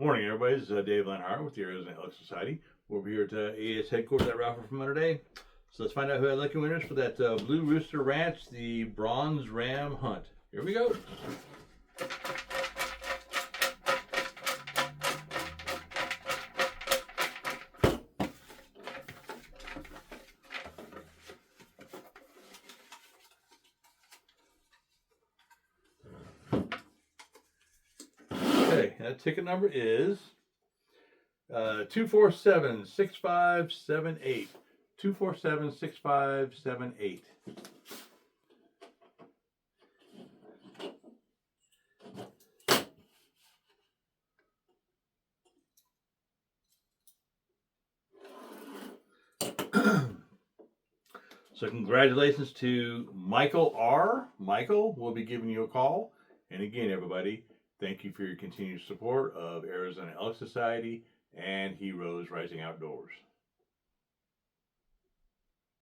Morning, everybody. This is Dave Lenhart with the AES and HRO Society. We're over here at AES headquarters at Raffle from today. So let's find out who had lucky winners for that Blue Rooster Ranch, the Bronze Ram Hunt. Here we go. Okay, that ticket number is 2476578. 2476578. So congratulations to Michael R. Michael will be giving you a call. And again, everybody, thank you for your continued support of Arizona Elk Society and Heroes Rising Outdoors.